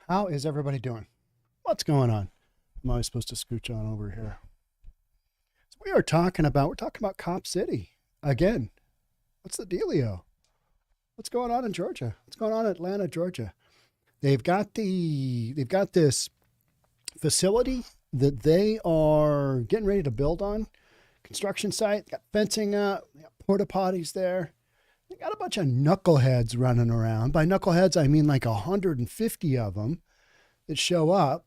How is everybody doing? What's going on? I'm always supposed to scooch on over here. So we're talking about Cop City again. What's the dealio? What's going on in Georgia? What's going on in Atlanta, Georgia? They've got this facility that they are getting ready to build on. Construction site, got fencing up, got porta potties there. They got a bunch of knuckleheads running around. By knuckleheads, I mean like 150 of them that show up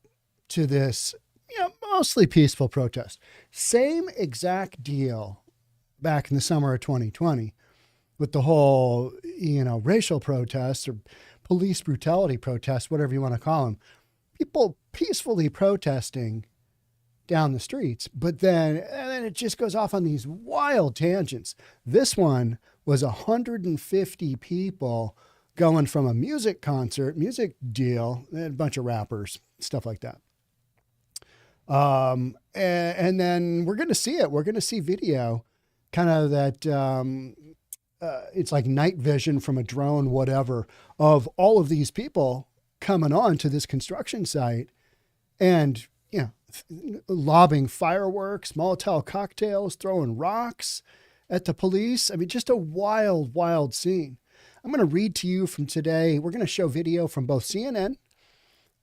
to this, mostly peaceful protest. Same exact deal back in the summer of 2020 with the whole, racial protests or police brutality protests, whatever you want to call them. People peacefully protesting down the streets, but then it just goes off on these wild tangents. This one was 150 people going from a music deal, and a bunch of rappers, stuff like that. And then we're going to see it. We're going to see video, kind of that. It's like night vision from a drone, whatever, of all of these people coming on to this construction site, and lobbing fireworks, Molotov cocktails, throwing rocks at the police. I mean, just a wild, wild scene. I'm going to read to you from today. We're going to show video from both CNN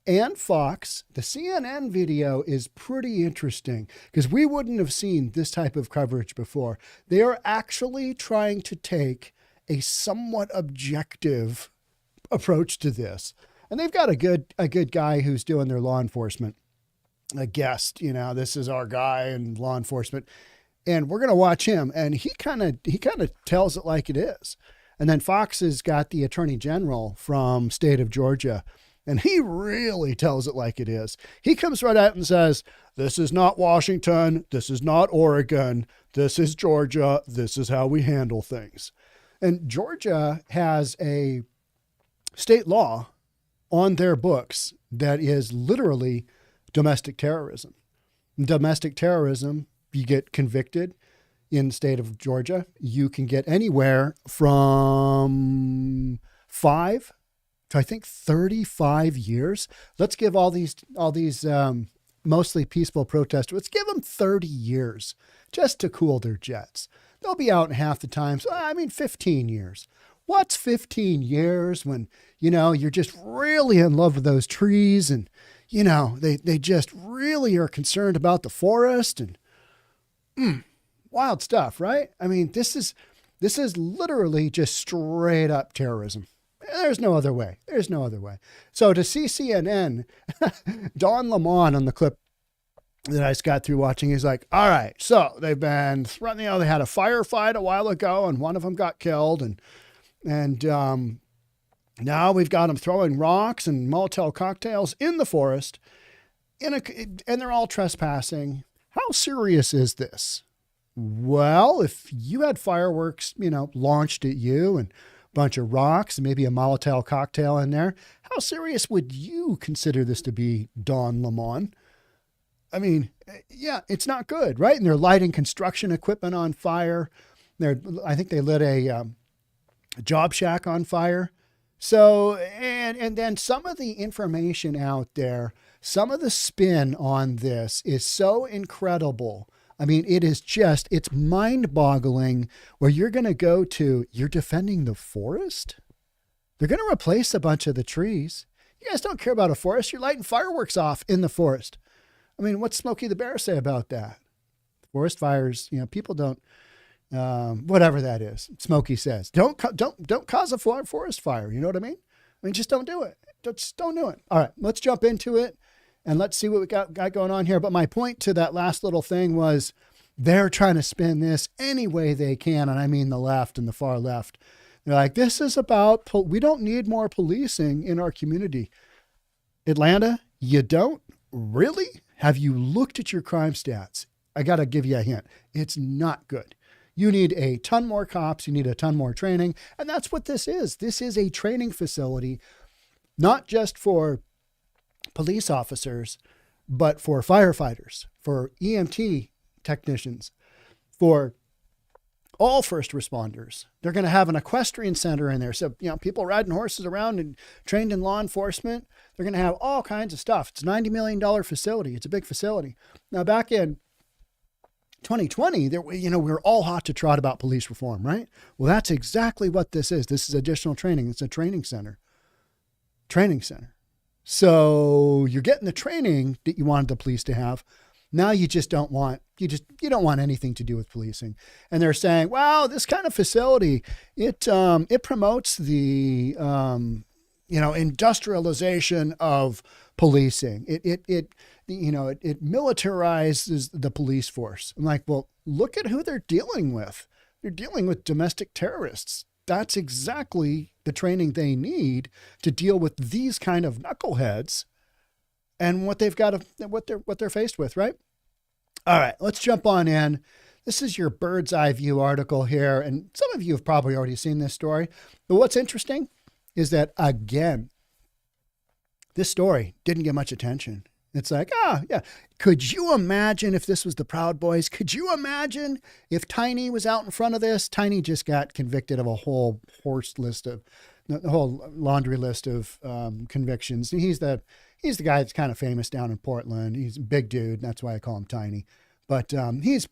and Fox. The CNN video is pretty interesting because we wouldn't have seen this type of coverage before. They are actually trying to take a somewhat objective approach to this. And they've got a good guy who's doing their law enforcement, a guest, this is our guy in law enforcement. And we're going to watch him. And he kind of tells it like it is. And then Fox has got the attorney general from state of Georgia, and he really tells it like it is. He comes right out and says, this is not Washington. This is not Oregon. This is Georgia. This is how we handle things. And Georgia has a state law on their books that is literally domestic terrorism. Domestic terrorism, you get convicted in the state of Georgia, you can get anywhere from 5 to I think 35 years. Let's give all these mostly peaceful protesters, let's give them 30 years just to cool their jets. They'll be out in half the time. So, 15 years. What's 15 years when, you're just really in love with those trees and, they just really are concerned about the forest and wild stuff, right? I mean, this is literally just straight up terrorism. There's no other way. There's no other way. So to see CNN, Don Lemon on the clip that I just got through watching, he's like, all right, so they've been threatening, they had a firefight a while ago and one of them got killed. And now we've got them throwing rocks and Molotov cocktails in the forest and they're all trespassing. How serious is this? Well, if you had fireworks, launched at you and a bunch of rocks and maybe a Molotov cocktail in there, how serious would you consider this to be, Don Lemon? I mean, yeah, it's not good, right? And they're lighting construction equipment on fire. I think they lit a job shack on fire. So, and then some of the information out there, some of the spin on this is so incredible. I mean, it's mind boggling where you're defending the forest. They're going to replace a bunch of the trees. You guys don't care about a forest. You're lighting fireworks off in the forest. I mean, what's Smokey the Bear say about that? Forest fires, people don't, whatever that is. Smokey says, don't cause a forest fire. You know what I mean? I mean, just don't do it. Just don't do it. All right, let's jump into it. And let's see what we got going on here. But my point to that last little thing was they're trying to spin this any way they can. And I mean the left and the far left. They're like, this is about, we don't need more policing in our community. Atlanta, you don't? Really? Have you looked at your crime stats? I got to give you a hint. It's not good. You need a ton more cops. You need a ton more training. And that's what this is. This is a training facility, not just for police officers, but for firefighters, for EMT technicians, for all first responders. They're going to have an equestrian center in there. So, people riding horses around and trained in law enforcement. They're going to have all kinds of stuff. It's a $90 million facility. It's a big facility. Now, back in 2020, we were all hot to trot about police reform, right? Well, that's exactly what this is. This is additional training. It's a training center. Training center. So you're getting the training that you wanted the police to have. Now you just don't want, you don't want anything to do with policing. And they're saying, wow, this kind of facility, it promotes the, industrialization of policing. It militarizes the police force. I'm like, well, look at who they're dealing with. They're dealing with domestic terrorists. That's exactly the training they need to deal with these kind of knuckleheads and what they've got to, what they're faced with, right? All right, let's jump on in. This is your bird's eye view article here. And some of you have probably already seen this story, but what's interesting is that, again, this story didn't get much attention. It's like, yeah. Could you imagine if this was the Proud Boys? Could you imagine if Tiny was out in front of this? Tiny just got convicted of a whole the whole laundry list of convictions. He's the guy that's kind of famous down in Portland. He's a big dude. That's why I call him Tiny. But Tiny's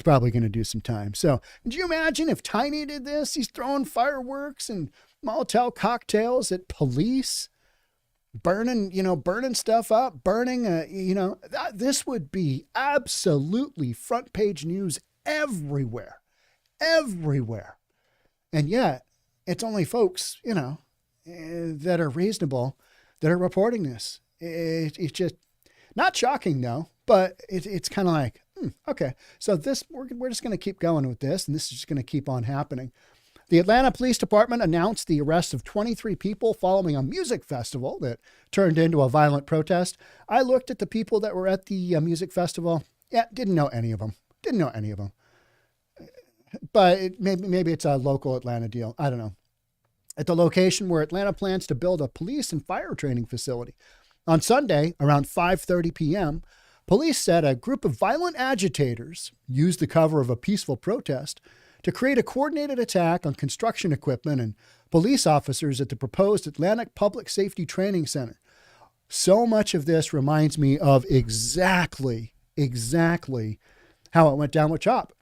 probably going to do some time. So could you imagine if Tiny did this? He's throwing fireworks and Molotov cocktails at police. Burning stuff up, this would be absolutely front page news everywhere. And yet it's only folks, that are reasonable that are reporting this. It's just not shocking though, but it's kind of like, okay, so we're just going to keep going with this. And this is just going to keep on happening. The Atlanta Police Department announced the arrest of 23 people following a music festival that turned into a violent protest. I looked at the people that were at the music festival. Yeah, didn't know any of them. But maybe it's a local Atlanta deal. I don't know. At the location where Atlanta plans to build a police and fire training facility. On Sunday, around 5:30 p.m., police said a group of violent agitators used the cover of a peaceful protest to create a coordinated attack on construction equipment and police officers at the proposed Atlantic Public Safety Training Center. So much of this reminds me of exactly how it went down with CHOP.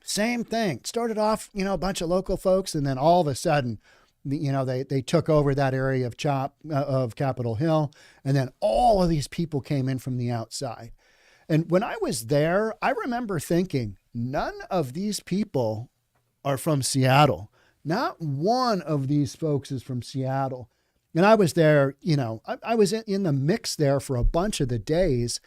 Same thing. Started off, a bunch of local folks, and then all of a sudden, they took over that area of CHOP, of Capitol Hill, and then all of these people came in from the outside. And when I was there, I remember thinking, none of these people are from Seattle. Not one of these folks is from Seattle. And I was there, I was in the mix there for a bunch of the days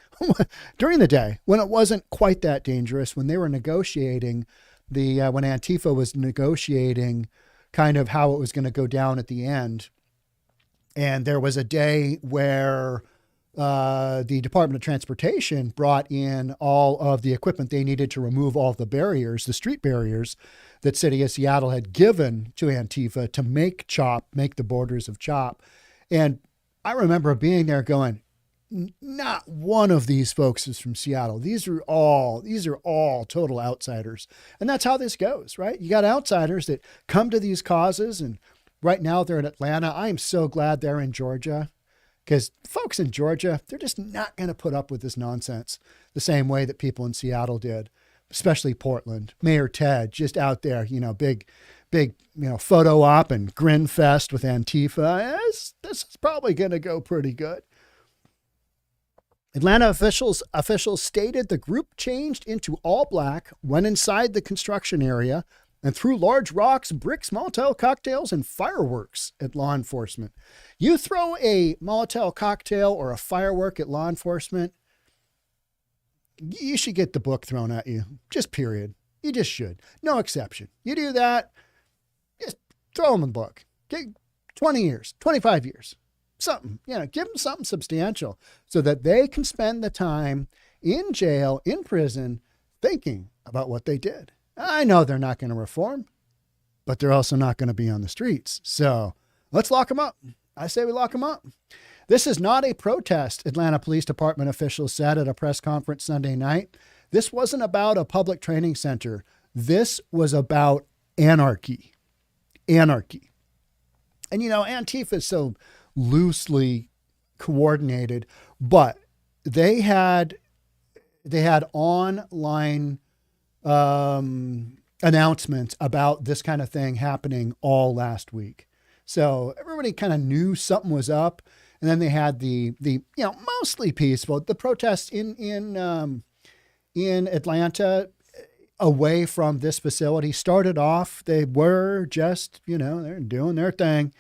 during the day when it wasn't quite that dangerous, when they were negotiating when Antifa was negotiating kind of how it was going to go down at the end. And there was a day where the Department of Transportation brought in all of the equipment they needed to remove all of the barriers, the street barriers that City of Seattle had given to Antifa to make the borders of CHOP. And I remember being there going, not one of these folks is from Seattle. These are all total outsiders. And that's how this goes, right? You got outsiders that come to these causes, and right now they're in Atlanta. I am so glad they're in Georgia. Because folks in Georgia, they're just not going to put up with this nonsense the same way that people in Seattle did, especially Portland. Mayor Ted just out there, big, photo op and grin fest with Antifa. This is probably going to go pretty good. Atlanta officials stated the group changed into all black, went inside the construction area, and threw large rocks, bricks, Molotov cocktails, and fireworks at law enforcement. You throw a Molotov cocktail or a firework at law enforcement, you should get the book thrown at you. Just period. You just should. No exception. You do that, just throw them in the book. Get 20 years, 25 years, something, give them something substantial so that they can spend the time in jail, in prison, thinking about what they did. I know they're not going to reform, but they're also not going to be on the streets. So let's lock them up. I say we lock them up. This is not a protest, Atlanta Police Department officials said at a press conference Sunday night. This wasn't about a public training center. This was about anarchy. Anarchy. And, Antifa is so loosely coordinated, but they had online announcements about this kind of thing happening all last week. So everybody kind of knew something was up. And then they had the mostly peaceful, the protests in Atlanta away from this facility started off. They were just, they're doing their thing.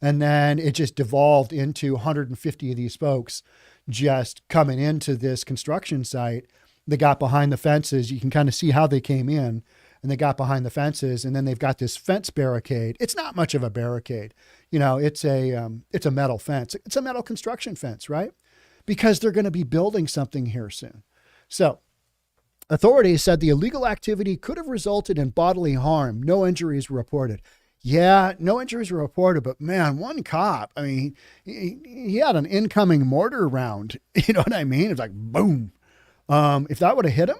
And then it just devolved into 150 of these folks just coming into this construction site. They got behind the fences. You can kind of see how they came in, and they got behind the fences, and then they've got this fence barricade. It's not much of a barricade. It's a metal fence. It's a metal construction fence, right? Because they're going to be building something here soon. So authorities said the illegal activity could have resulted in bodily harm. No injuries were reported. Yeah, no injuries were reported, but man, one cop, I mean, he had an incoming mortar round. You know what I mean? It's like, boom. If that would have hit him.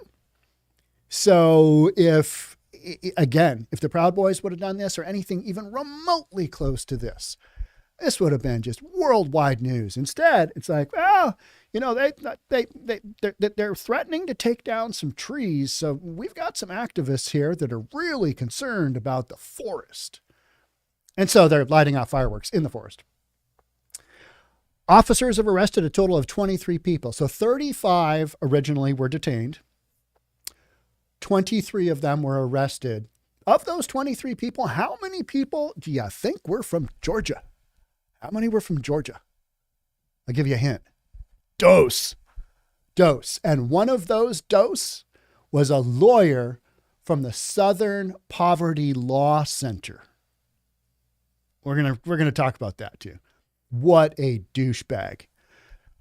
So if the Proud Boys would have done this or anything even remotely close to this, this would have been just worldwide news. Instead, it's like, well, they're threatening to take down some trees. So we've got some activists here that are really concerned about the forest. And so they're lighting off fireworks in the forest. Officers have arrested a total of 23 people. So 35 originally were detained. 23 of them were arrested. Of those 23 people, how many people do you think were from Georgia? How many were from Georgia? I'll give you a hint. Dose. And one of those was a lawyer from the Southern Poverty Law Center. We're gonna talk about that too. What a douchebag.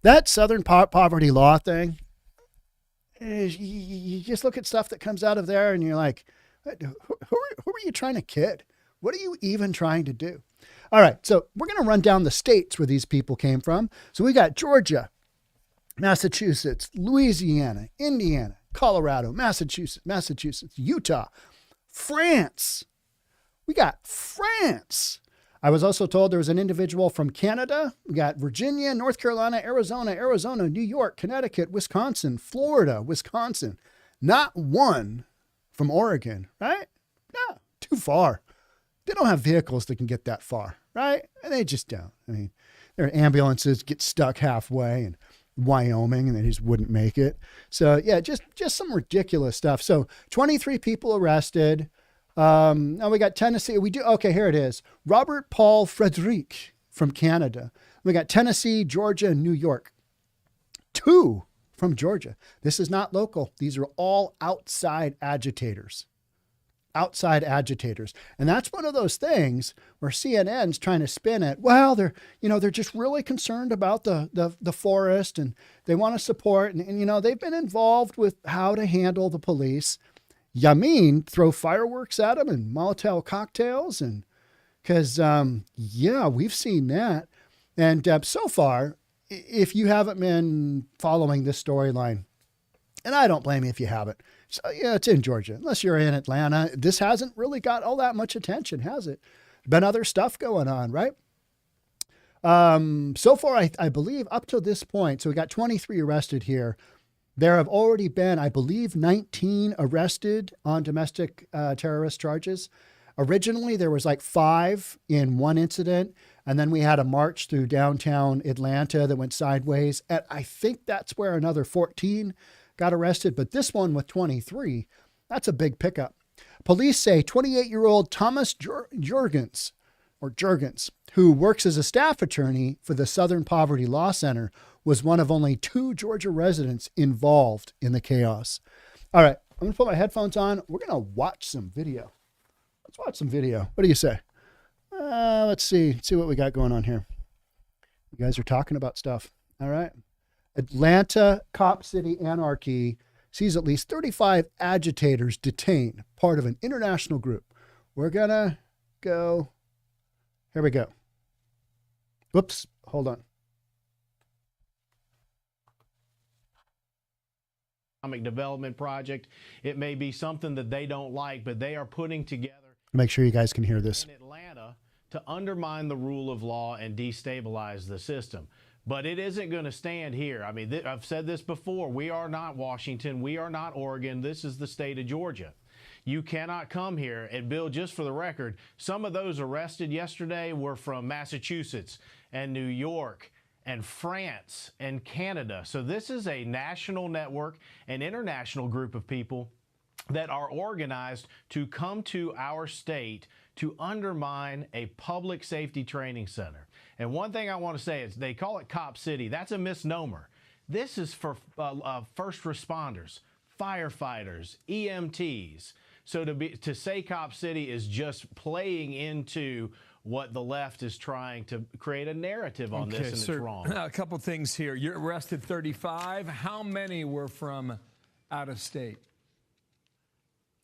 That Southern Poverty Law thing, you just look at stuff that comes out of there and you're like, who are you trying to kid? What are you even trying to do? All right, so we're going to run down the states where these people came from. So we got Georgia, Massachusetts, Louisiana, Indiana, Colorado, Massachusetts, Utah, France. We got France. I was also told there was an individual from Canada. We got Virginia, North Carolina, Arizona, New York, Connecticut, Wisconsin, Florida, Wisconsin. Not one from Oregon, right? No, too far. They don't have vehicles that can get that far, right? And they just don't. I mean, their ambulances get stuck halfway in Wyoming and they just wouldn't make it. So yeah, just some ridiculous stuff. So 23 people arrested. Now we got Tennessee. Okay, here it is. Robert Paul Frederick from Canada. We got Tennessee, Georgia, and New York. 2 from Georgia. This is not local. These are all outside agitators. Outside agitators. And that's one of those things where CNN's trying to spin it. Well, they're just really concerned about the forest and they want to support and they've been involved with how to handle the police. Yamin throw fireworks at them and Molotov cocktails. And because, we've seen that. And so far, if you haven't been following this storyline, and I don't blame you if you haven't. So, yeah, it's in Georgia. Unless you're in Atlanta, this hasn't really got all that much attention, has it? Been other stuff going on, right? So far, I believe up to this point, so we got 23 arrested here. There have already been, I believe, 19 arrested on domestic terrorist charges. Originally, there was like 5 in one incident. And then we had a march through downtown Atlanta that went sideways. And I think that's where another 14 got arrested. But this one with 23, that's a big pickup. Police say 28-year-old Thomas Jurgens, who works as a staff attorney for the Southern Poverty Law Center, was one of only 2 Georgia residents involved in the chaos. All right, I'm going to put my headphones on. We're going to watch some video. Let's watch some video. What do you say? Let's see what we got going on here. You guys are talking about stuff. All right. Atlanta Cop City Anarchy sees at least 35 agitators detained, part of an international group. We're going to go. Here we go. Whoops. Hold on. economic development project. It may be something that they don't like, but they are putting together. Make sure you guys can hear this. In Atlanta to undermine the rule of law and destabilize the system. But it isn't going to stand here. I mean, I've said this before. We are not Washington. We are not Oregon. This is the state of Georgia. You cannot come here. And Bill, just for the record, some of those arrested yesterday were from Massachusetts and New York and France and Canada. So this is a national network, an international group of people that are organized to come to our state to undermine a public safety training center. And one thing I want to say is they call it Cop City. That's a misnomer. This is for first responders, firefighters, EMTs. So to say Cop City is just playing into what the left is trying to create a narrative on this, and it's wrong. A couple things here. You're arrested 35. How many were from out of state?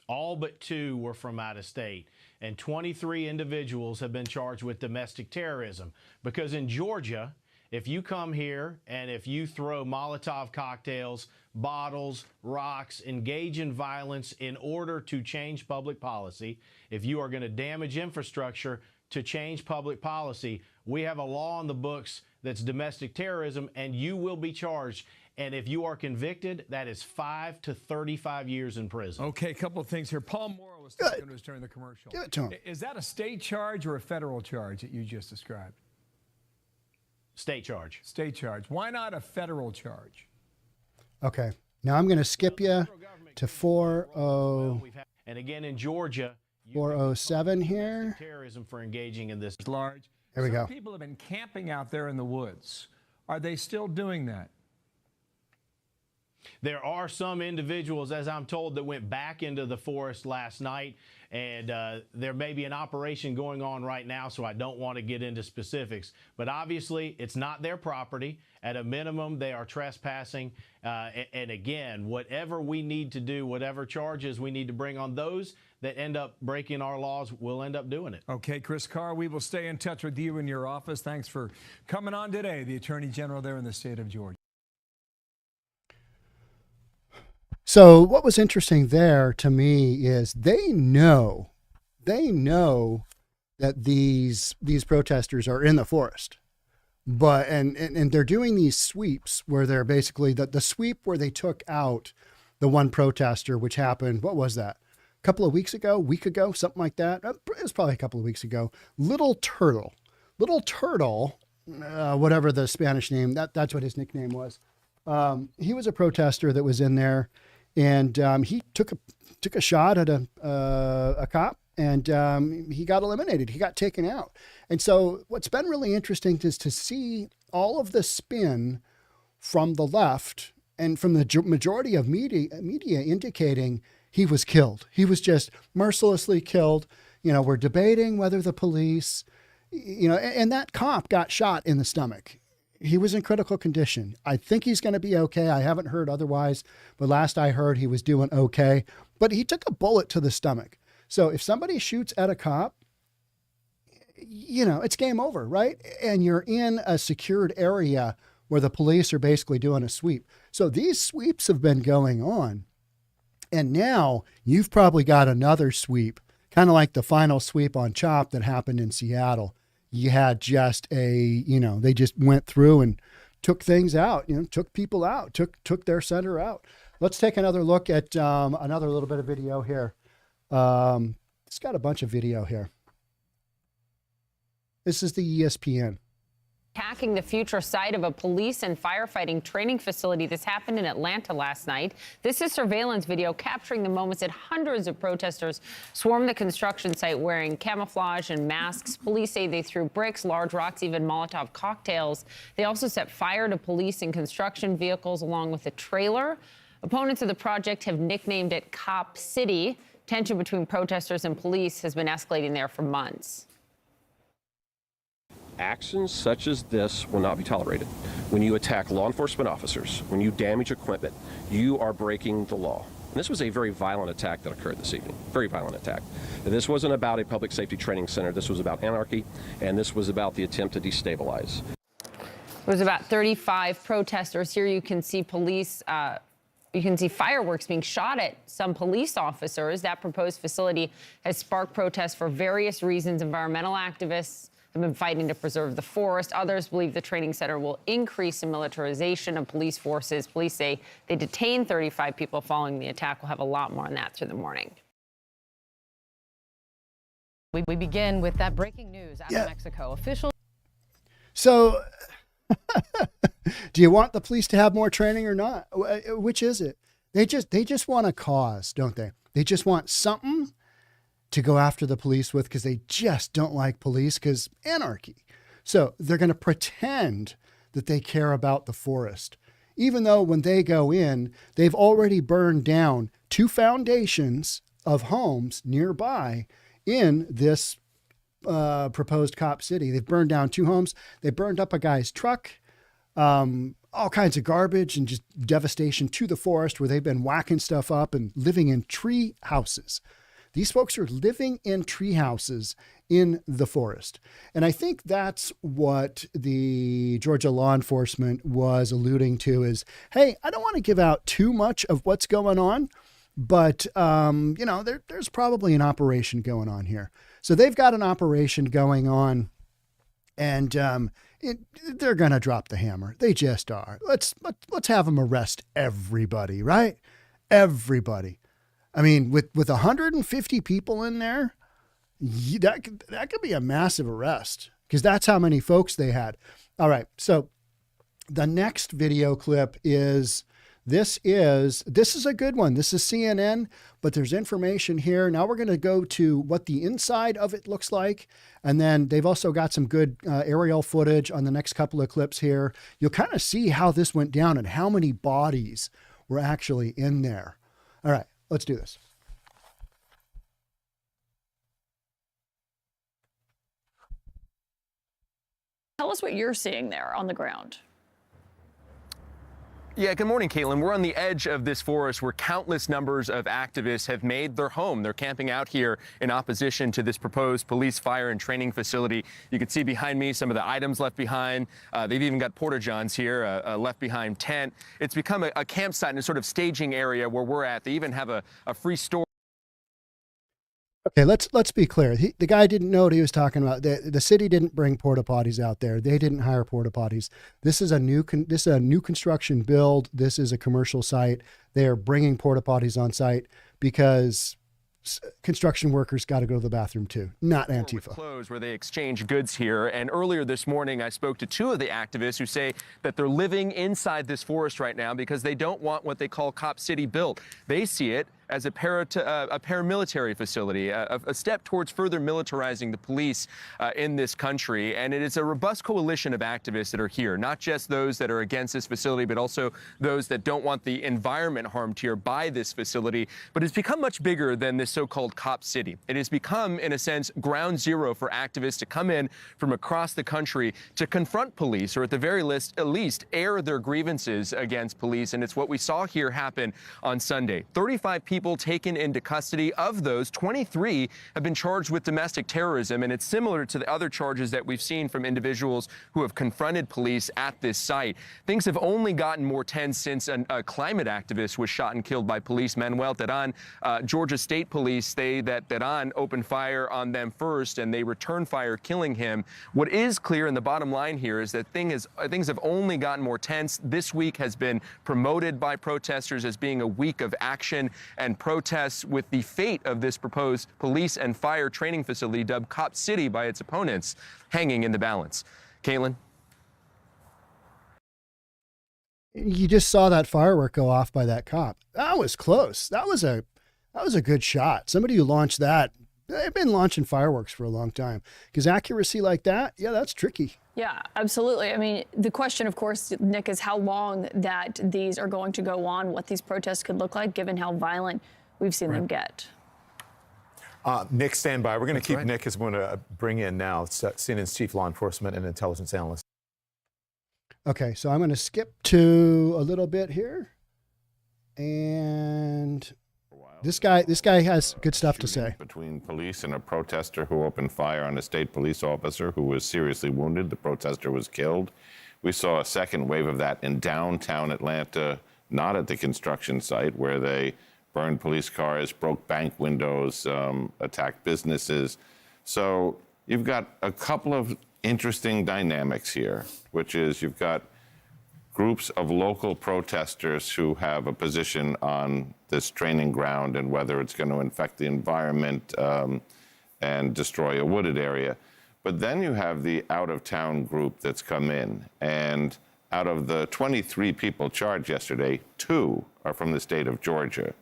All but 2 were from out of state, and 23 individuals have been charged with domestic terrorism. Because in Georgia, if you come here and if you throw Molotov cocktails, bottles, rocks, engage in violence in order to change public policy, if you are going to damage infrastructure to change public policy, we have a law on the books that's domestic terrorism, and you will be charged. And if you are convicted, that is 5 to 35 years in prison. Okay, a couple of things here. Paul Moore was talking to us during the commercial. Give it to him. Is that a state charge or a federal charge that you just described? State charge. State charge. Why not a federal charge? Okay. Now I'm going to skip you to 40. And again, in Georgia, 407 here. Terrorism for engaging in this. Large. There we go. Some people have been camping out there in the woods. Are they still doing that? There are some individuals, as I'm told, that went back into the forest last night, and there may be an operation going on right now, so I don't want to get into specifics. But obviously, it's not their property. At a minimum, they are trespassing. And again, whatever we need to do, whatever charges we need to bring on those that end up breaking our laws, we'll end up doing it. Okay, Chris Carr, we will stay in touch with you in your office. Thanks for coming on today, the Attorney General there in the state of Georgia. So what was interesting there to me is they know that these protesters are in the forest, but and they're doing these sweeps where they're basically the sweep where they took out the one protester, which happened, what was that? A couple of week ago, something like that. It was probably a couple of weeks ago. Little Turtle, whatever the Spanish name, that's what his nickname was. He was a protester that was in there. And he took a shot at a cop, and he got eliminated. He got taken out. And so what's been really interesting is to see all of the spin from the left and from the majority of media indicating he was killed. He was just mercilessly killed. You know, we're debating whether the police, you know, and that cop got shot in the stomach. He was in critical condition. I think he's going to be okay. I haven't heard otherwise, but last I heard he was doing okay. But he took a bullet to the stomach. So if somebody shoots at a cop, you know, it's game over, right? And you're in a secured area where the police are basically doing a sweep. So these sweeps have been going on. And now you've probably got another sweep, kind of like the final sweep on CHOP that happened in Seattle. You had just they just went through and took things out, took people out, took their center out. Let's take another look at another little bit of video here. It's got a bunch of video here. This is the ESPN. Attacking the future site of a police and firefighting training facility. This happened in Atlanta last night. This is surveillance video capturing the moments that hundreds of protesters swarmed the construction site wearing camouflage and masks. Police say they threw bricks, large rocks, even Molotov cocktails. They also set fire to police and construction vehicles along with a trailer. Opponents of the project have nicknamed it Cop City. Tension between protesters and police has been escalating there for months. Actions such as this will not be tolerated. When you attack law enforcement officers, when you damage equipment, you are breaking the law. And this was a very violent attack that occurred this evening, very violent attack. This wasn't about a public safety training center. This was about anarchy, and this was about the attempt to destabilize. It was about 35 protesters. Here you can see police you can see fireworks being shot at some police officers. That proposed facility has sparked protests for various reasons. Environmental activists have been fighting to preserve the forest. Others believe the training center will increase the militarization of police forces. Police say they detained 35 people following the attack. We'll have a lot more on that through the morning. We begin with that breaking news out of Mexico. Officials. So, do you want the police to have more training or not? Which is it? They just want a cause, don't they? They just want something to go after the police with because they just don't like police because anarchy. So they're going to pretend that they care about the forest, even though when they go in, they've already burned down 2 foundations of homes nearby in this proposed cop city. They've burned down 2 homes. They burned up a guy's truck, all kinds of garbage and just devastation to the forest where they've been whacking stuff up and living in tree houses. These folks are living in tree houses in the forest. And I think that's what the Georgia law enforcement was alluding to is, hey, I don't want to give out too much of what's going on, but, there's probably an operation going on here. So they've got an operation going on, and they're going to drop the hammer. They just are. Let's have them arrest everybody, right? Everybody. I mean, with 150 people in there, that could be a massive arrest because that's how many folks they had. All right. So the next video clip is... This is a good one. This is CNN, but there's information here. Now we're going to go to what the inside of it looks like. And then they've also got some good aerial footage on the next couple of clips here. You'll kind of see how this went down and how many bodies were actually in there. All right, let's do this. Tell us what you're seeing there on the ground. Yeah, good morning, Caitlin. We're on the edge of this forest where countless numbers of activists have made their home. They're camping out here in opposition to this proposed police fire and training facility. You can see behind me some of the items left behind. They've even got porta-johns here, a left behind tent. It's become a campsite and a sort of staging area where we're at. They even have a free store. Okay, let's be clear. The guy didn't know what he was talking about. The city didn't bring porta potties out there. They didn't hire porta potties. This is a new construction build. This is a commercial site. They are bringing porta potties on site because construction workers got to go to the bathroom too, not Antifa. Clothes where they exchange goods here. And earlier this morning, I spoke to 2 of the activists who say that they're living inside this forest right now because they don't want what they call Cop City built. They see it as a paramilitary facility, a step towards further militarizing the police in this country. And it is a robust coalition of activists that are here, not just those that are against this facility, but also those that don't want the environment harmed here by this facility. But it's become much bigger than this so-called Cop City. It has become, in a sense, ground zero for activists to come in from across the country to confront police, or at the very least, air their grievances against police. And it's what we saw here happen on Sunday. 35 people taken into custody. Of those, 23 have been charged with domestic terrorism, and it's similar to the other charges that we've seen from individuals who have confronted police at this site. Things have only gotten more tense since a climate activist was shot and killed by police. Manuel Teran, Georgia State Police, that Teran opened fire on them first, and they returned fire, killing him. What is clear, and the bottom line here, is that things have only gotten more tense. This week has been promoted by protesters as being a week of action and protests, with the fate of this proposed police and fire training facility, dubbed Cop City by its opponents, hanging in the balance. Caitlin? You just saw that firework go off by that cop. That was close. That was a good shot. Somebody who launched that, they've been launching fireworks for a long time, because accuracy like that, yeah, that's tricky. Yeah, absolutely. I mean, the question, of course, Nick, is how long that these are going to go on, what these protests could look like, given how violent we've seen them get. Nick, stand by. We're going to keep Nick, as we're going to bring in now CNN's chief law enforcement and intelligence analyst. Okay, so I'm going to skip to a little bit here. And this guy has good stuff to say. Between police and a protester who opened fire on a state police officer who was seriously wounded. The protester was killed. We saw a second wave of that in downtown Atlanta not at the construction site where they burned police cars, broke bank windows, attacked businesses. So you've got a couple of interesting dynamics here, which is you've got groups of local protesters who have a position on this training ground and whether it's going to infect the environment and destroy a wooded area. But then you have the out-of-town group that's come in, and out of the 23 people charged yesterday, 2 are from the state of Georgia.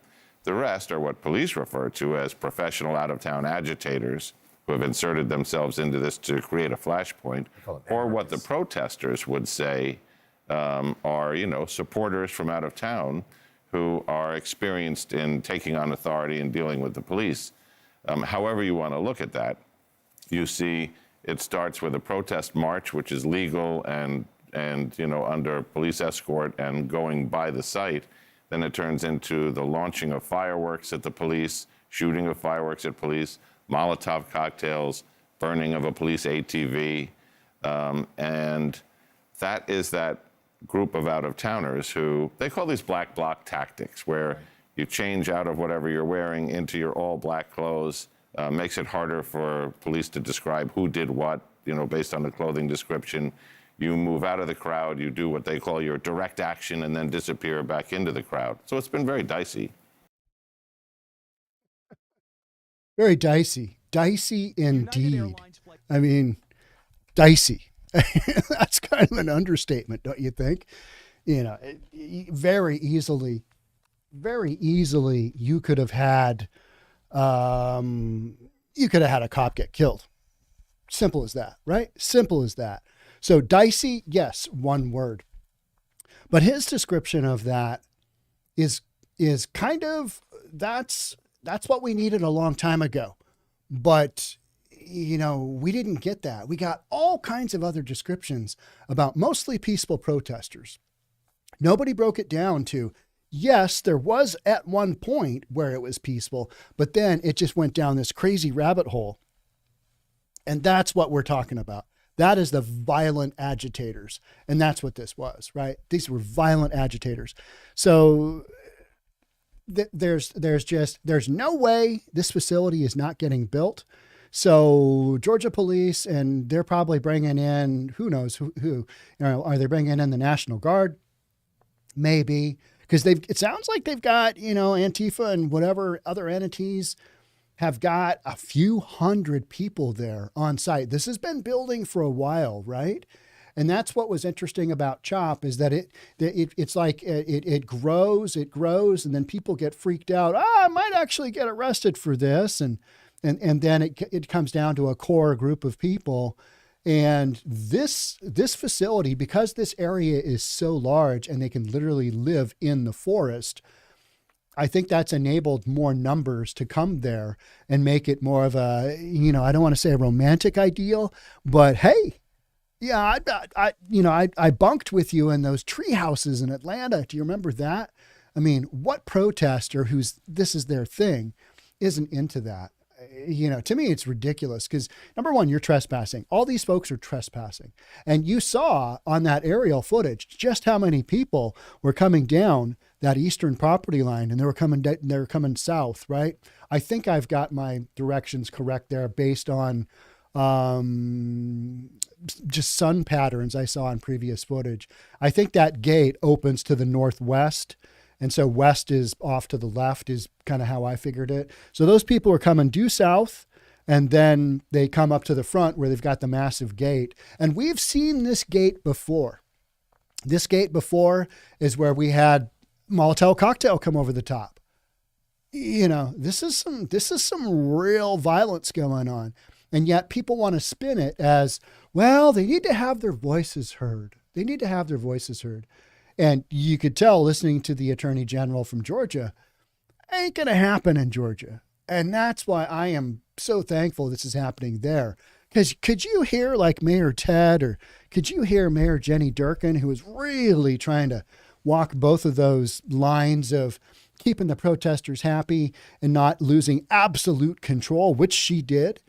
The rest are what police refer to as professional out-of-town agitators who have inserted themselves into this to create a flashpoint, or what the protesters would say are, supporters from out of town who are experienced in taking on authority and dealing with the police. However you want to look at that, you see it starts with a protest march, which is legal and under police escort and going by the site. Then it turns into the launching of fireworks at the police, shooting of fireworks at police, Molotov cocktails, burning of a police ATV. And that is that group of out-of-towners who, they call these black bloc tactics, where you change out of whatever you're wearing into your all-black clothes, makes it harder for police to describe who did what, based on the clothing description. You move out of the crowd, you do what they call your direct action, and then disappear back into the crowd. So it's been very dicey. Very dicey. Dicey indeed. I mean, dicey. That's kind of an understatement, don't you think? Very easily, you could have had a cop get killed. Simple as that, right? Simple as that. So dicey, yes, one word. But his description of that is kind of, that's what we needed a long time ago. But, we didn't get that. We got all kinds of other descriptions about mostly peaceful protesters. Nobody broke it down to, yes, there was at one point where it was peaceful, but then it just went down this crazy rabbit hole. And that's what we're talking about. That is the violent agitators. And that's what this was, right? These were violent agitators. So there's no way this facility is not getting built. So Georgia police, and they're probably bringing in, who knows who, are they bringing in the National Guard? Maybe, because it sounds like they've got, Antifa and whatever other entities have got a few hundred people there on site. This has been building for a while, right? And that's what was interesting about CHOP, is that it's like it grows, and then people get freaked out. I might actually get arrested for this. And then it comes down to a core group of people. And this facility, because this area is so large and they can literally live in the forest, I think that's enabled more numbers to come there and make it more of a, I don't want to say a romantic ideal, but hey, yeah, I bunked with you in those tree houses in Atlanta. Do you remember that? I mean, what protester this is their thing isn't into that? To me, it's ridiculous because, number one, you're trespassing. All these folks are trespassing. And you saw on that aerial footage just how many people were coming down that eastern property line, and they were coming south, right? I think I've got my directions correct there based on just sun patterns I saw in previous footage. I think that gate opens to the northwest. And so west is off to the left is kind of how I figured it. So those people are coming due south, and then they come up to the front where they've got the massive gate. And we've seen this gate before. This gate before is where we had Molotov cocktail come over the top. This is some real violence going on. And yet people want to spin it as, well, they need to have their voices heard. They need to have their voices heard. And you could tell, listening to the Attorney General from Georgia, ain't going to happen in Georgia. And that's why I am so thankful this is happening there. Because could you hear like Mayor Ted, or could you hear Mayor Jenny Durkin, who was really trying to walk both of those lines of keeping the protesters happy and not losing absolute control, which she did,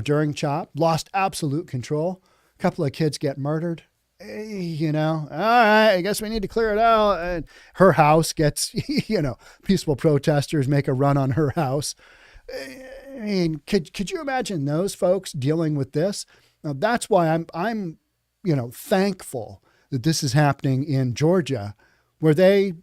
during CHOP, lost absolute control. A couple of kids get murdered. All right, I guess we need to clear it out. And her house gets, peaceful protesters make a run on her house. I mean, could you imagine those folks dealing with this? Now, that's why I'm thankful that this is happening in Georgia, where they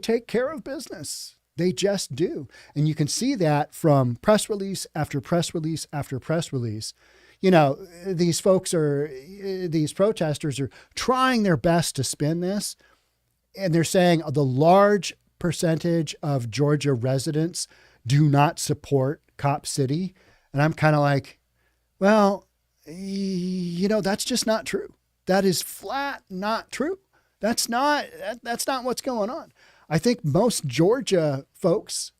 take care of business. They just do. And you can see that from press release after press release after press release. These protesters are trying their best to spin this. And they're saying the large percentage of Georgia residents do not support Cop City. And I'm kind of like, well, that's just not true. That is flat not true. That's not what's going on. I think most Georgia folks,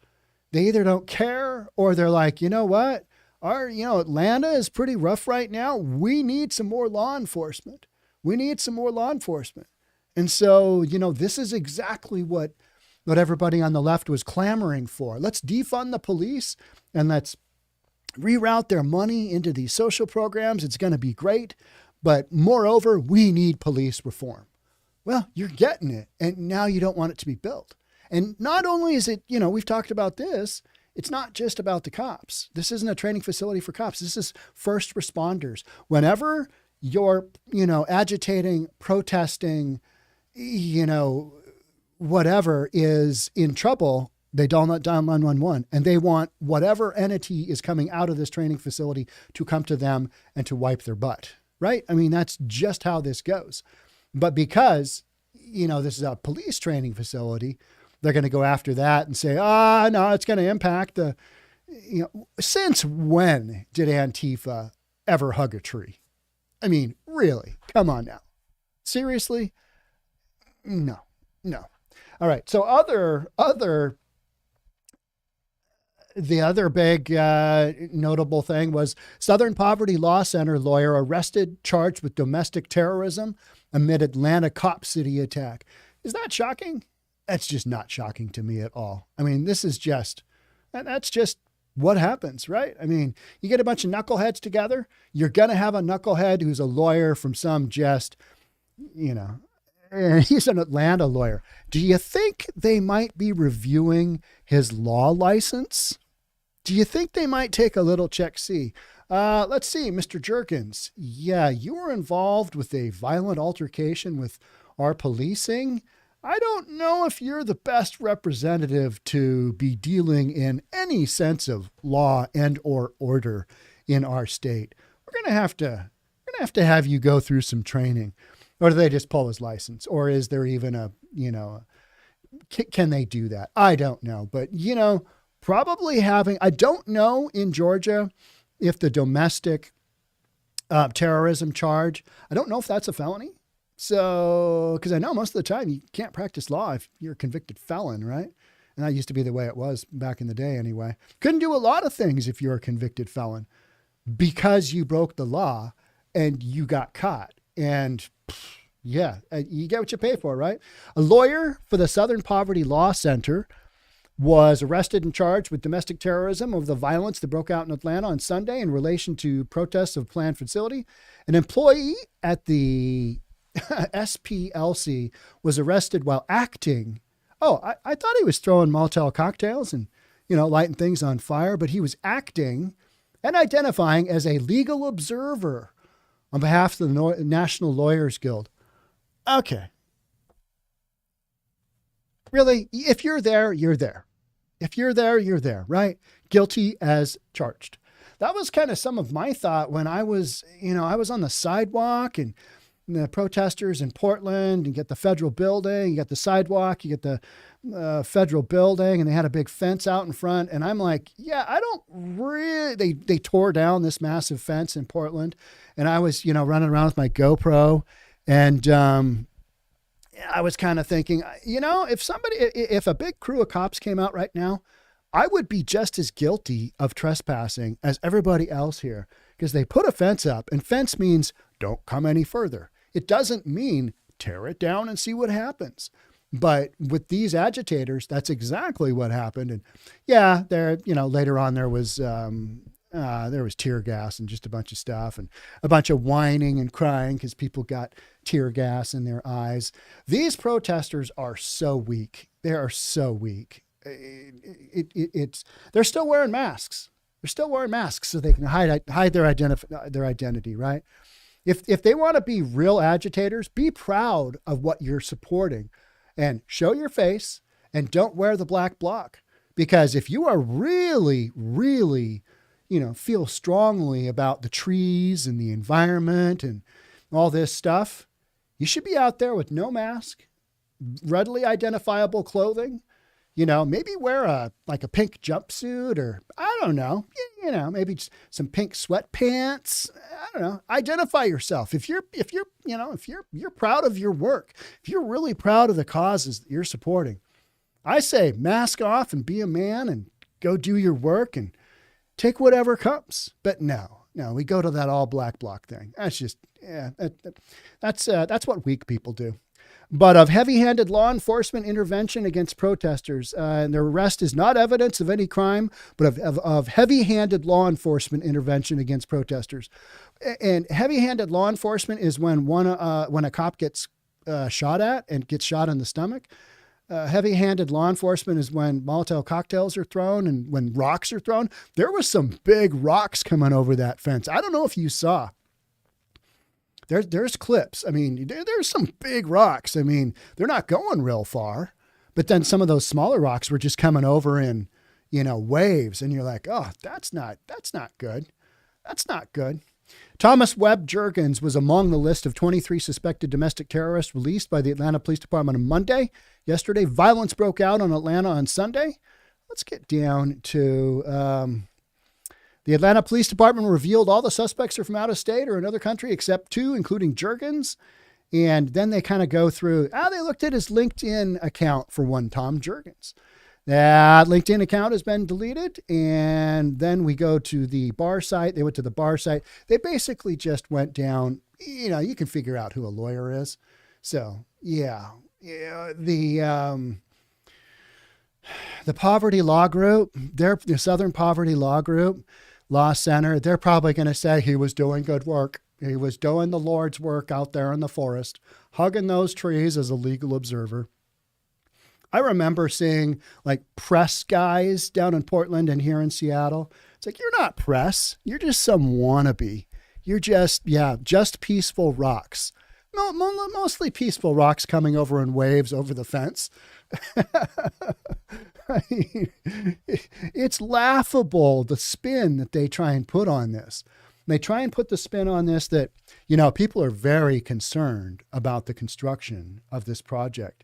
they either don't care or they're like, you know what? Atlanta is pretty rough right now. We need some more law enforcement. And so, this is exactly what everybody on the left was clamoring for. Let's defund the police and let's reroute their money into these social programs. It's going to be great. But moreover, we need police reform. Well, you're getting it. And now you don't want it to be built. And not only is it, we've talked about this, it's not just about the cops. This isn't a training facility for cops. This is first responders. Whenever you're, agitating, protesting, whatever is in trouble, they dial 911 and they want whatever entity is coming out of this training facility to come to them and to wipe their butt, right? I mean, that's just how this goes. But because, this is a police training facility, they're going to go after that and say, no, it's going to impact since when did Antifa ever hug a tree? I mean, really? Come on now. Seriously? No. All right. So the other big notable thing was Southern Poverty Law Center lawyer arrested, charged with domestic terrorism amid Atlanta Cop City attack. Is that shocking? That's just not shocking to me at all. I mean, that's just what happens, right? I mean, you get a bunch of knuckleheads together, you're going to have a knucklehead who's a lawyer from some he's an Atlanta lawyer. Do you think they might be reviewing his law license? Do you think they might take a little check-see? Let's see, Mr. Jerkins. Yeah, you were involved with a violent altercation with our policing. I don't know if you're the best representative to be dealing in any sense of law and or order in our state. We're going to have to have you go through some training. Or do they just pull his license? Or is there even can they do that? I don't know. But, probably I don't know in Georgia if the domestic terrorism charge, I don't know if that's a felony. So, because I know most of the time you can't practice law if you're a convicted felon, right? And that used to be the way it was back in the day anyway. Couldn't do a lot of things if you're a convicted felon because you broke the law and you got caught. And you get what you pay for, right? A lawyer for the Southern Poverty Law Center was arrested and charged with domestic terrorism over the violence that broke out in Atlanta on Sunday in relation to protests of a planned facility. An employee at the SPLC was arrested while acting. I thought he was throwing Molotov cocktails and, lighting things on fire, but he was acting and identifying as a legal observer on behalf of the National Lawyers Guild. Okay. Really, if you're there, you're there. If you're there, you're there, right? Guilty as charged. That was kind of some of my thought when I was on the sidewalk and the protesters in Portland, and get the federal building, you got the sidewalk, you get the federal building, and they had a big fence out in front. And I'm like, I don't really, they tore down this massive fence in Portland. And I was, running around with my GoPro, and I was kind of thinking, if a big crew of cops came out right now, I would be just as guilty of trespassing as everybody else here, because they put a fence up, and fence means don't come any further. It doesn't mean tear it down and see what happens. But with these agitators, that's exactly what happened. And later on there was There was tear gas and just a bunch of stuff and a bunch of whining and crying because people got tear gas in their eyes. These protesters are so weak. They are so weak. They're still wearing masks. They're still wearing masks so they can hide their identity, right? If they want to be real agitators, be proud of what you're supporting and show your face and don't wear the black bloc. Because if you are really, really, feel strongly about the trees and the environment and all this stuff, you should be out there with no mask, readily identifiable clothing, maybe wear a pink jumpsuit or I don't know, maybe just some pink sweatpants. I don't know. Identify yourself. If you're proud of your work, if you're really proud of the causes that you're supporting, I say mask off and be a man and go do your work and take whatever comes. But no, we go to that all black bloc thing. That's just, that's what weak people do. But of heavy-handed law enforcement intervention against protesters, and their arrest is not evidence of any crime, but of heavy-handed law enforcement intervention against protesters. And heavy-handed law enforcement is when a cop gets shot at and gets shot in the stomach. Heavy-handed law enforcement is when Molotov cocktails are thrown and when rocks are thrown. There was some big rocks coming over that fence. I don't know if you saw. There's clips. I mean, there's some big rocks. I mean, they're not going real far, but then some of those smaller rocks were just coming over in, waves. And you're like, oh, that's not good. That's not good. Thomas Webb Juergens was among the list of 23 suspected domestic terrorists released by the Atlanta Police Department on Monday. Yesterday, violence broke out on Atlanta on Sunday. Let's get down to the Atlanta Police Department revealed all the suspects are from out of state or another country except 2, including Juergens. And then they kind of go through, they looked at his LinkedIn account for one, Tom Juergens. That LinkedIn account has been deleted. And then we go to the bar site. They went to the bar site. They basically just went down, you can figure out who a lawyer is. So, the Poverty Law Group, the Southern Poverty Law Group, Law Center, they're probably going to say he was doing good work. He was doing the Lord's work out there in the forest, hugging those trees as a legal observer. I remember seeing press guys down in Portland and here in Seattle. It's like, you're not press. You're just some wannabe. You're just peaceful rocks. Mostly peaceful rocks coming over in waves over the fence. I mean, it's laughable, the spin that they try and put on this. They try and put the spin on this that, people are very concerned about the construction of this project.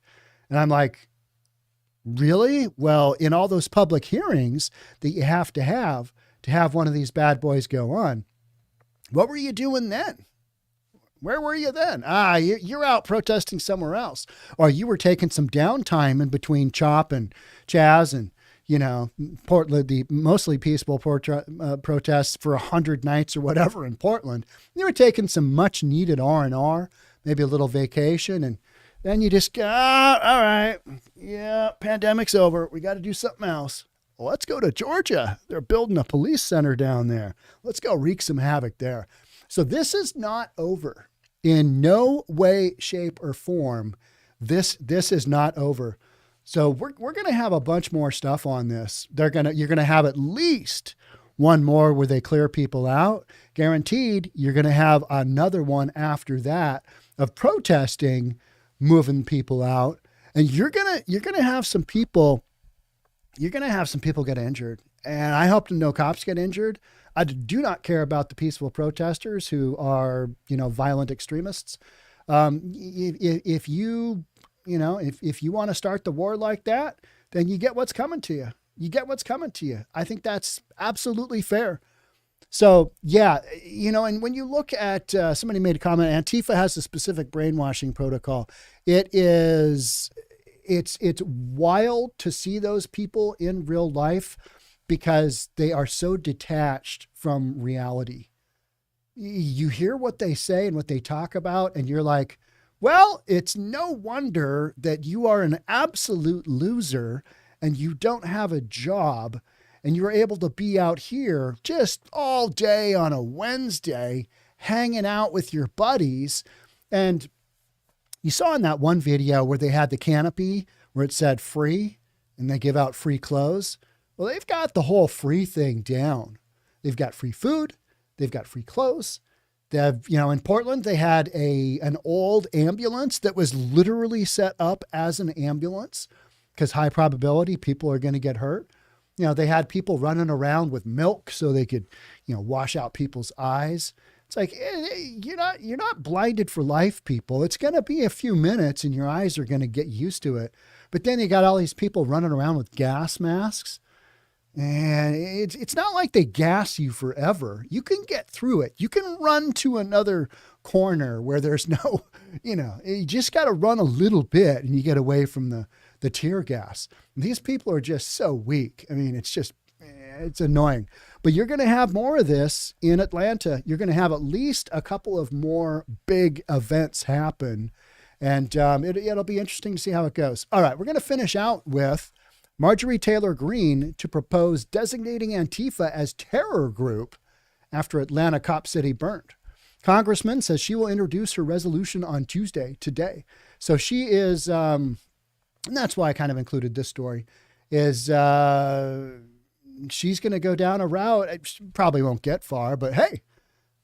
And I'm like, really? Well, in all those public hearings that you have to have one of these bad boys go on, what were you doing then? Where were you then? You're out protesting somewhere else. Or you were taking some downtime in between CHOP and Chaz and, Portland, the mostly peaceful protests for 100 nights or whatever in Portland. You were taking some much needed R&R, maybe a little vacation. And then you just go, all right, pandemic's over. We got to do something else. Well, let's go to Georgia. They're building a police center down there. Let's go wreak some havoc there. So this is not over. In no way, shape, or form, this is not over. So we're going to have a bunch more stuff on this. You're going to have at least one more where they clear people out. Guaranteed, you're going to have another one after that of protesting, moving people out, and you're going to have some people. You're going to have some people get injured, and I hope no cops get injured. I do not care about the peaceful protesters who are, violent extremists. If you want to start the war like that, then you get what's coming to you. You get what's coming to you. I think that's absolutely fair. So, and when you look at, somebody made a comment, Antifa has a specific brainwashing protocol. It's wild to see those people in real life because they are so detached from reality. You hear what they say and what they talk about, and you're like, well, it's no wonder that you are an absolute loser and you don't have a job and you're able to be out here just all day on a Wednesday, hanging out with your buddies. And you saw in that one video where they had the canopy where it said free and they give out free clothes. Well, they've got the whole free thing down. They've got free food. They've got free clothes. They've, in Portland, they had an old ambulance that was literally set up as an ambulance because high probability people are going to get hurt. They had people running around with milk so they could, wash out people's eyes. It's like, you're not blinded for life, people. It's going to be a few minutes and your eyes are going to get used to it. But then you got all these people running around with gas masks. And it's not like they gas you forever. You can get through it. You can run to another corner where there's no, you just got to run a little bit and you get away from the tear gas. These people are just so weak. I mean, it's annoying. But you're going to have more of this in Atlanta. You're going to have at least a couple of more big events happen. And it'll be interesting to see how it goes. All right, we're going to finish out with Marjorie Taylor Greene to propose designating Antifa as terror group after Atlanta Cop City burned. Congressman says she will introduce her resolution on Tuesday, today. So she is, and that's why I kind of included this story, is she's going to go down a route. She probably won't get far, but hey,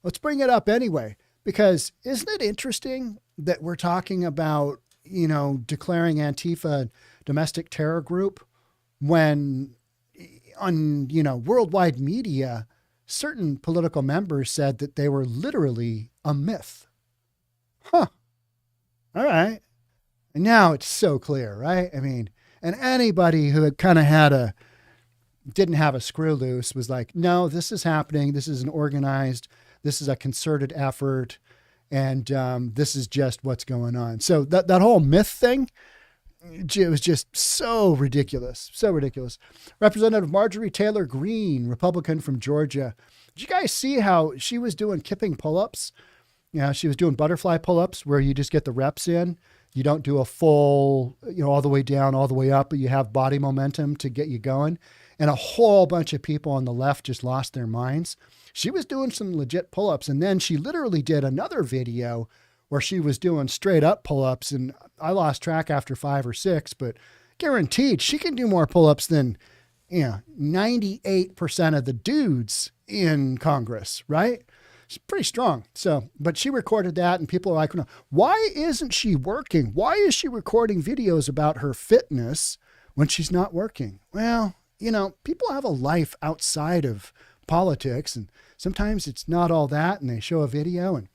let's bring it up anyway. Because isn't it interesting that we're talking about, declaring Antifa a domestic terror group when on, worldwide media, certain political members said that they were literally a myth. Huh. All right. And now it's so clear, right? I mean, and anybody who had kind of didn't have a screw loose was like, no, this is happening. This is this is a concerted effort. And this is just what's going on. So that whole myth thing, it was just so ridiculous. So ridiculous. Representative Marjorie Taylor Greene, Republican from Georgia. Did you guys see how she was doing kipping pull-ups? She was doing butterfly pull-ups where you just get the reps in. You don't do a full, all the way down, all the way up, but you have body momentum to get you going. And a whole bunch of people on the left just lost their minds. She was doing some legit pull-ups. And then she literally did another video where she was doing straight up pull-ups. And I lost track after 5 or 6, but guaranteed she can do more pull-ups than, 98% of the dudes in Congress, right? She's pretty strong. So, but she recorded that and people are like, why isn't she working? Why is she recording videos about her fitness when she's not working? Well, people have a life outside of politics and sometimes it's not all that. And they show a video and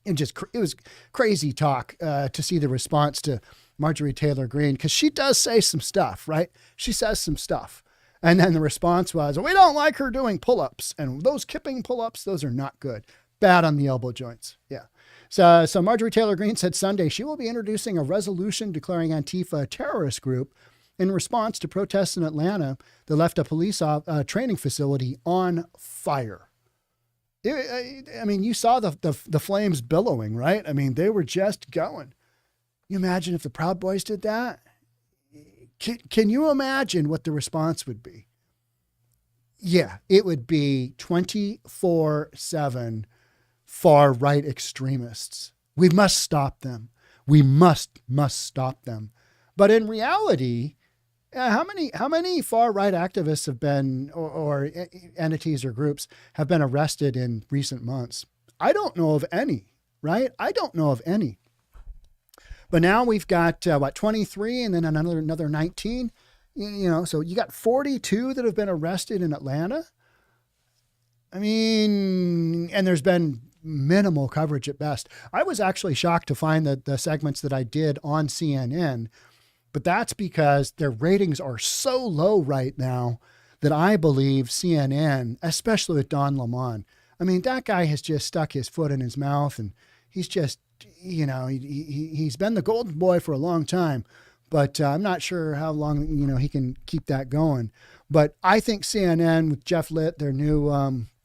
it was crazy talk to see the response to Marjorie Taylor Greene, because she does say some stuff, right? She says some stuff. And then the response was, we don't like her doing pull-ups. And those kipping pull-ups, those are not good. Bad on the elbow joints. Yeah. So Marjorie Taylor Greene said Sunday she will be introducing a resolution declaring Antifa a terrorist group in response to protests in Atlanta that left a police training facility on fire. You saw the flames billowing, right? They were just going. You imagine if the Proud Boys did that? Can you imagine what the response would be? Yeah, it would be 24/7 far-right extremists. We must stop them. We must stop them. But in reality, how many far-right activists have been, or entities or groups have been arrested in recent months? I don't know of any, right? I don't know of any. But now we've got, 23 and then another 19, so you got 42 that have been arrested in Atlanta. And there's been minimal coverage at best. I was actually shocked to find that the segments that I did on CNN, but that's because their ratings are so low right now that I believe CNN, especially with Don Lemon, that guy has just stuck his foot in his mouth and he's just, he's been the golden boy for a long time, but I'm not sure how long, he can keep that going. But I think CNN with Jeff Litt, their new,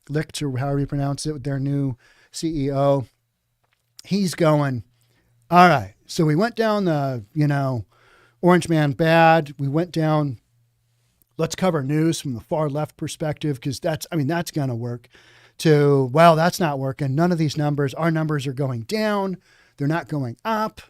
Licht, or however you pronounce it, with their new CEO, he's going, all right, so we went down the, Orange Man bad. We went down let's cover news from the far left perspective, because that's going to work, to, well, that's not working. None of these numbers, our numbers are going down. They're not going up.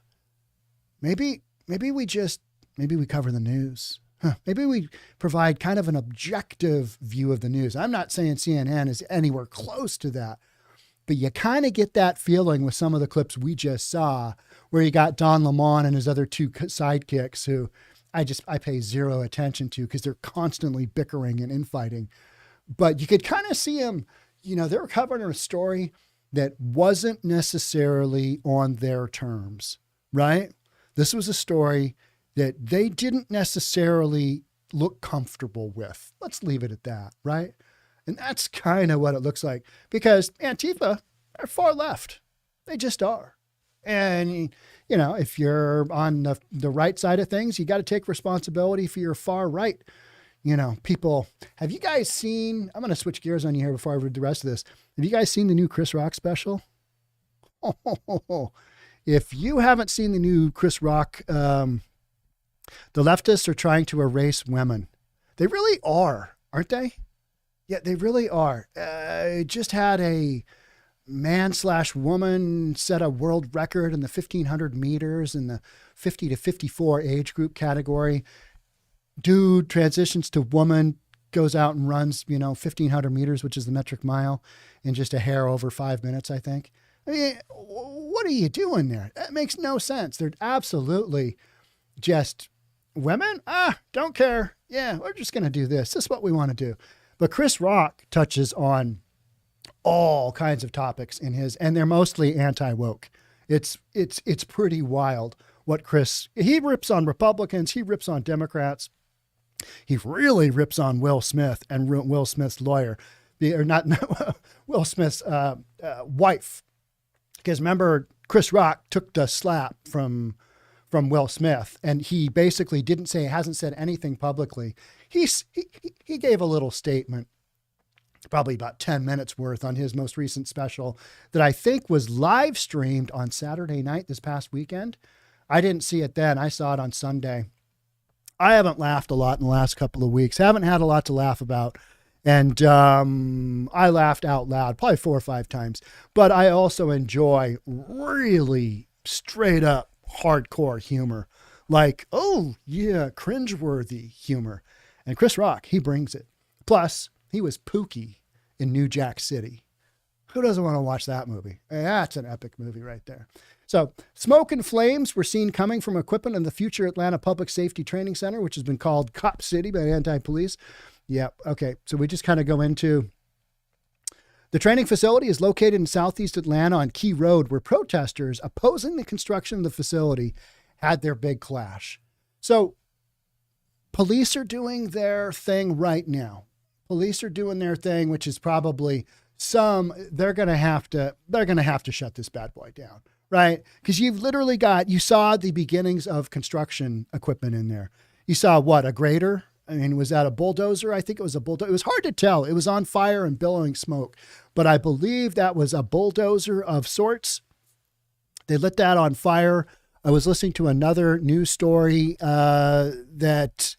Maybe we cover the news. Maybe we provide kind of an objective view of the news. I'm not saying CNN is anywhere close to that, but you kind of get that feeling with some of the clips we just saw, where you got Don Lemon and his other two sidekicks who I pay zero attention to because they're constantly bickering and infighting. But you could kind of see them, they were covering a story that wasn't necessarily on their terms, right? This was a story that they didn't necessarily look comfortable with. Let's leave it at that, right? And that's kind of what it looks like, because Antifa are far left. They just are. And, if you're on the right side of things, you got to take responsibility for your far right. People, have you guys seen, I'm going to switch gears on you here before I read the rest of this. Have you guys seen the new Chris Rock special? If you haven't seen the new Chris Rock, the leftists are trying to erase women. They really are, aren't they? Yeah, they really are. Just had a man/woman set a world record in the 1,500 meters in the 50 to 54 age group category. Dude transitions to woman, goes out and runs, 1,500 meters, which is the metric mile, in just a hair over 5 minutes, I think. I mean, what are you doing there? That makes no sense. They're absolutely just women. Don't care. Yeah, we're just going to do this. This is what we want to do. But Chris Rock touches on all kinds of topics in his, and they're mostly anti-woke. It's pretty wild what he rips on Republicans. He rips on Democrats. He really rips on Will Smith and Will Smith's lawyer, Will Smith's wife. Because remember, Chris Rock took the slap from Will Smith, and he basically hasn't said anything publicly. He gave a little statement, probably about 10 minutes worth, on his most recent special that I think was live streamed on Saturday night this past weekend. I didn't see it then. I saw it on Sunday. I haven't laughed a lot in the last couple of weeks. Haven't had a lot to laugh about. And I laughed out loud probably 4 or 5 times. But I also enjoy really straight up hardcore humor. Like, oh, yeah, cringeworthy humor. And Chris Rock, he brings it. Plus, he was Pookie in New Jack City. Who doesn't want to watch that movie? That's an epic movie right there. So, smoke and flames were seen coming from equipment in the future Atlanta Public Safety Training Center, which has been called Cop City by anti-police. Yeah, okay. So we just kind of go into the training facility is located in southeast Atlanta on Key Road, where protesters opposing the construction of the facility had their big clash. So police are doing their thing right now. Police are doing their thing, which is probably they're going to have to shut this bad boy down, right? Because you saw the beginnings of construction equipment in there. You saw what, a grader? I mean, was that a bulldozer? I think it was a bulldozer. It was hard to tell. It was on fire and billowing smoke, but I believe that was a bulldozer of sorts. They lit that on fire. I was listening to another news story that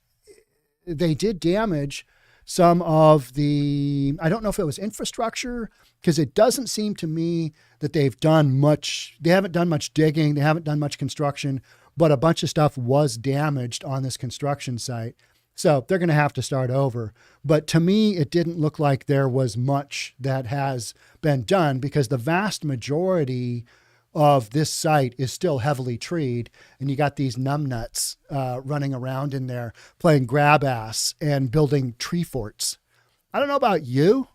they did damage some of the, I don't know if it was infrastructure, because it doesn't seem to me that they haven't done much digging. They haven't done much construction, but a bunch of stuff was damaged on this construction site. So they're going to have to start over. But to me, it didn't look like there was much that has been done, because the vast majority of this site is still heavily treed. And you got these numbnuts running around in there playing grab ass and building tree forts. I don't know about you,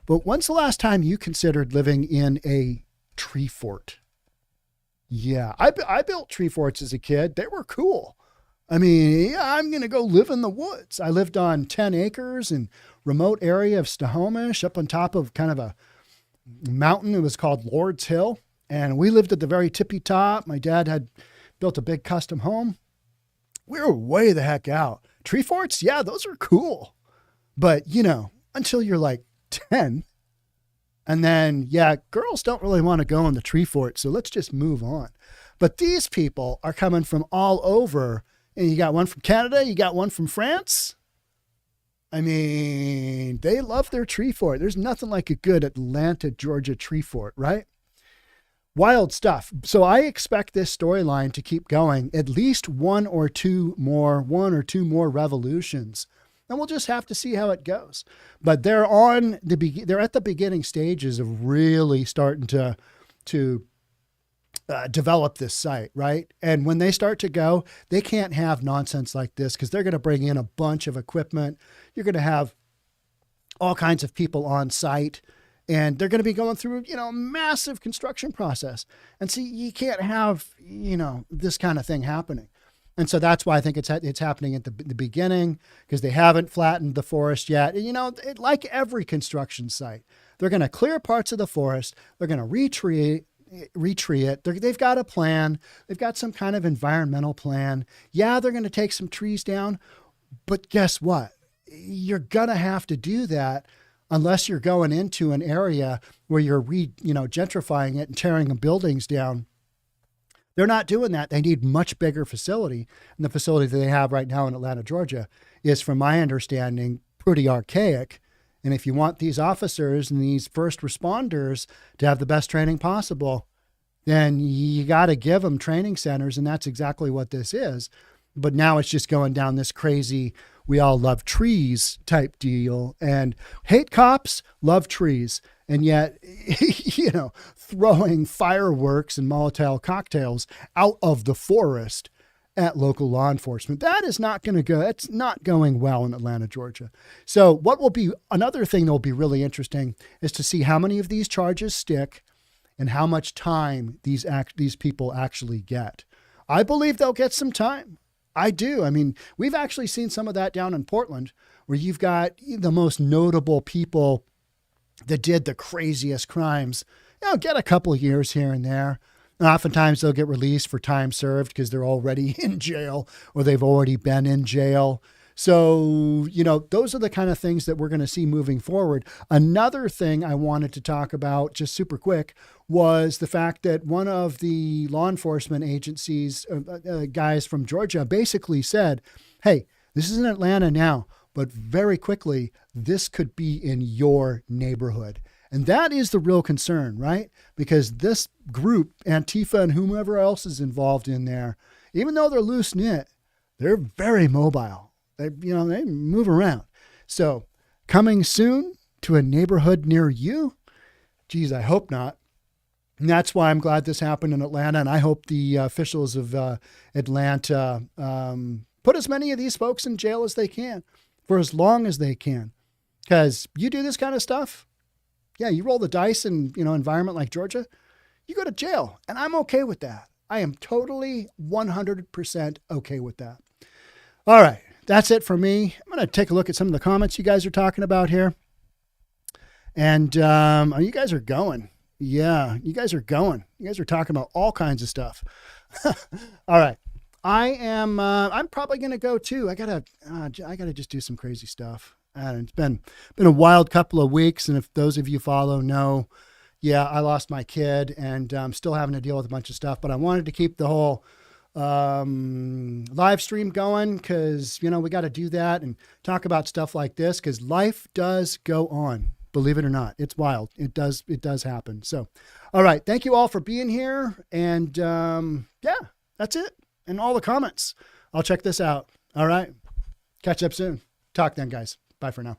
but when's the last time you considered living in a tree fort? Yeah, I built tree forts as a kid. They were cool. I mean, yeah, I'm going to go live in the woods. I lived on 10 acres in remote area of Snohomish, up on top of kind of a mountain. It was called Lord's Hill. And we lived at the very tippy top. My dad had built a big custom home. We were way the heck out. Tree forts, yeah, those are cool. But, until you're like 10. And then, yeah, girls don't really want to go in the tree fort. So let's just move on. But these people are coming from all over. And you got one from Canada, you got one from France. I mean, they love their tree fort. There's nothing like a good Atlanta, Georgia tree fort, right? Wild stuff. So I expect this storyline to keep going, at least one or two more revolutions. And we'll just have to see how it goes. But they're at the beginning stages of really starting to develop this site, right? And when they start to go, they can't have nonsense like this because they're going to bring in a bunch of equipment. You're going to have all kinds of people on site, and they're going to be going through, a massive construction process. And see, you can't have, this kind of thing happening. And so that's why I think it's happening at the beginning, because they haven't flattened the forest yet. And, like every construction site, they're going to clear parts of the forest. They're going to retree it. They've got a plan. They've got some kind of environmental plan. Yeah, they're going to take some trees down, but guess what? You're going to have to do that unless you're going into an area where you're gentrifying it and tearing the buildings down. They're not doing that. They need much bigger facility. And the facility that they have right now in Atlanta, Georgia is, from my understanding, pretty archaic. And if you want these officers and these first responders to have the best training possible, then you got to give them training centers. And that's exactly what this is. But now it's just going down this crazy, we all love trees type deal, and hate cops, love trees. And yet, throwing fireworks and Molotov cocktails out of the forest at local law enforcement. That is not going to go. It's not going well in Atlanta, Georgia. So what will be another thing that will be really interesting is to see how many of these charges stick and how much time these people actually get. I believe they'll get some time. I do. I mean, we've actually seen some of that down in Portland, where you've got the most notable people that did the craziest crimes, get a couple of years here and there. And oftentimes they'll get released for time served because they're already in jail or they've already been in jail. So, those are the kind of things that we're going to see moving forward. Another thing I wanted to talk about just super quick was the fact that one of the law enforcement agencies, guys from Georgia, basically said, hey, this is in Atlanta now, but very quickly, this could be in your neighborhood. And that is the real concern, right? Because this group, Antifa and whomever else is involved in there, even though they're loose knit, they're very mobile. They move around. So coming soon to a neighborhood near you? Geez, I hope not. And that's why I'm glad this happened in Atlanta. And I hope the officials of Atlanta put as many of these folks in jail as they can for as long as they can. Because you do this kind of stuff, you roll the dice in, environment like Georgia, you go to jail. And I'm okay with that. I am totally 100% okay with that. All right. That's it for me. I'm going to take a look at some of the comments you guys are talking about here. And you guys are going. Yeah, you guys are going. You guys are talking about all kinds of stuff. All right. I'm probably going to go too. I gotta just do some crazy stuff. It's been a wild couple of weeks. And if those of you follow know, I lost my kid and I'm still having to deal with a bunch of stuff, but I wanted to keep the whole live stream going because, we got to do that and talk about stuff like this because life does go on. Believe it or not, it's wild. It does happen. So, all right. Thank you all for being here. And that's it. And all the comments. I'll check this out. All right. Catch up soon. Talk then, guys. Bye for now.